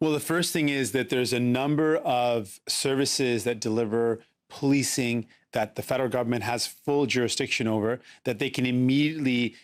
Well, the first thing is that there's a number of services that deliver policing that the federal government has full jurisdiction over, that they can immediately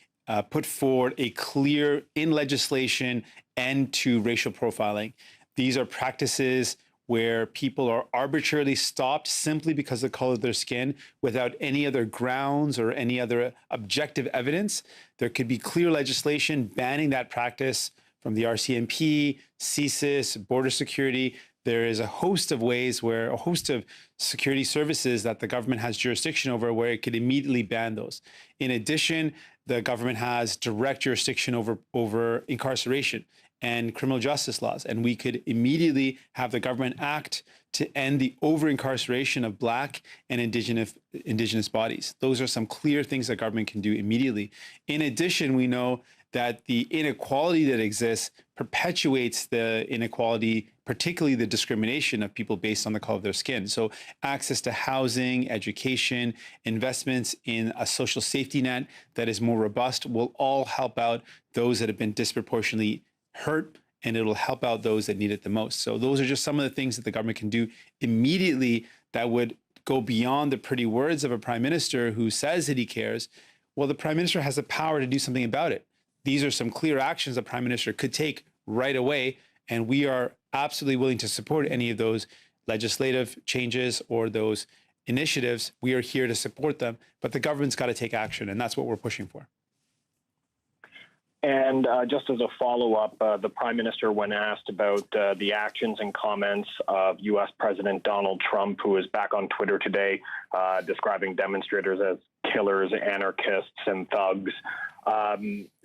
put forward a clear in legislation end to racial profiling. These are practices where people are arbitrarily stopped simply because of the color of their skin without any other grounds or any other objective evidence. There could be clear legislation banning that practice from the RCMP, CSIS, border security. There is a host of ways where a host of security services that the government has jurisdiction over where it could immediately ban those. In addition, the government has direct jurisdiction over incarceration and criminal justice laws. And we could immediately have the government act to end the over-incarceration of Black and Indigenous bodies. Those are some clear things that government can do immediately. In addition, we know that the inequality that exists perpetuates the inequality, particularly the discrimination of people based on the color of their skin. So access to housing, education, investments in a social safety net that is more robust will all help out those that have been disproportionately hurt, and it'll help out those that need it the most. So those are just some of the things that the government can do immediately that would go beyond the pretty words of a prime minister who says that he cares. Well, the prime minister has the power to do something about it. These are some clear actions the prime minister could take right away, and we are absolutely willing to support any of those legislative changes or those initiatives. We are here to support them, but the government's got to take action, and that's what we're pushing for. And just as a follow-up, the Prime Minister, when asked about the actions and comments of U.S. President Donald Trump, who is back on Twitter today describing demonstrators as killers, anarchists, and thugs,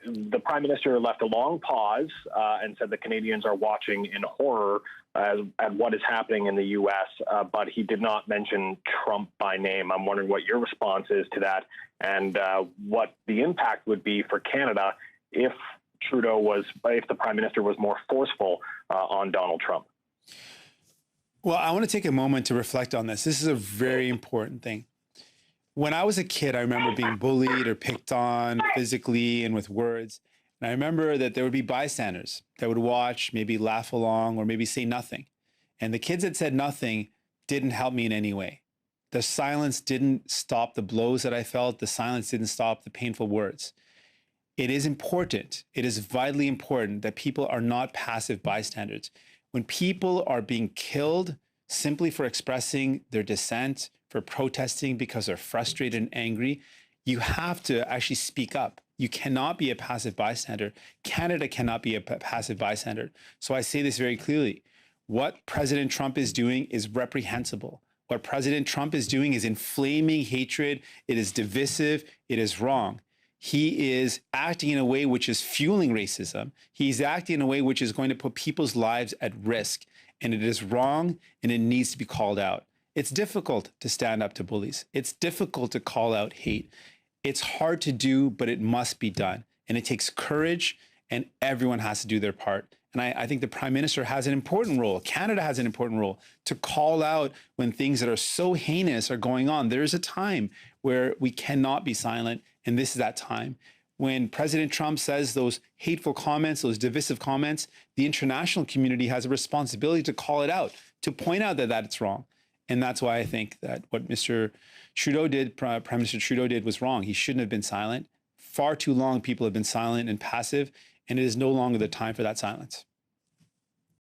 the Prime Minister left a long pause and said the Canadians are watching in horror at what is happening in the U.S., but he did not mention Trump by name. I'm wondering what your response is to that and what the impact would be for Canada if the Prime Minister was more forceful on Donald Trump. Well, I want to take a moment to reflect on this. This is a very important thing. When I was a kid, I remember being bullied or picked on physically and with words. And I remember that there would be bystanders that would watch, maybe laugh along, or maybe say nothing. And the kids that said nothing didn't help me in any way. The silence didn't stop the blows that I felt. The silence didn't stop the painful words. It is important, it is vitally important that people are not passive bystanders. When people are being killed simply for expressing their dissent, for protesting because they're frustrated and angry, you have to actually speak up. You cannot be a passive bystander. Canada cannot be a passive bystander. So I say this very clearly. What President Trump is doing is reprehensible. What President Trump is doing is inflaming hatred. It is divisive. It is wrong. He is acting in a way which is fueling racism. He's acting in a way which is going to put people's lives at risk. And it is wrong, and it needs to be called out. It's difficult to stand up to bullies. It's difficult to call out hate. It's hard to do, but it must be done. And it takes courage, and everyone has to do their part. And I think the Prime Minister has an important role. Canada has an important role to call out when things that are so heinous are going on. There is a time where we cannot be silent, and this is that time. When President Trump says those hateful comments, those divisive comments, the international community has a responsibility to call it out, to point out that it's wrong. And that's why I think that what Mr. Trudeau did, Prime Minister Trudeau did, was wrong. He shouldn't have been silent. Far too long people have been silent and passive, and it is no longer the time for that silence.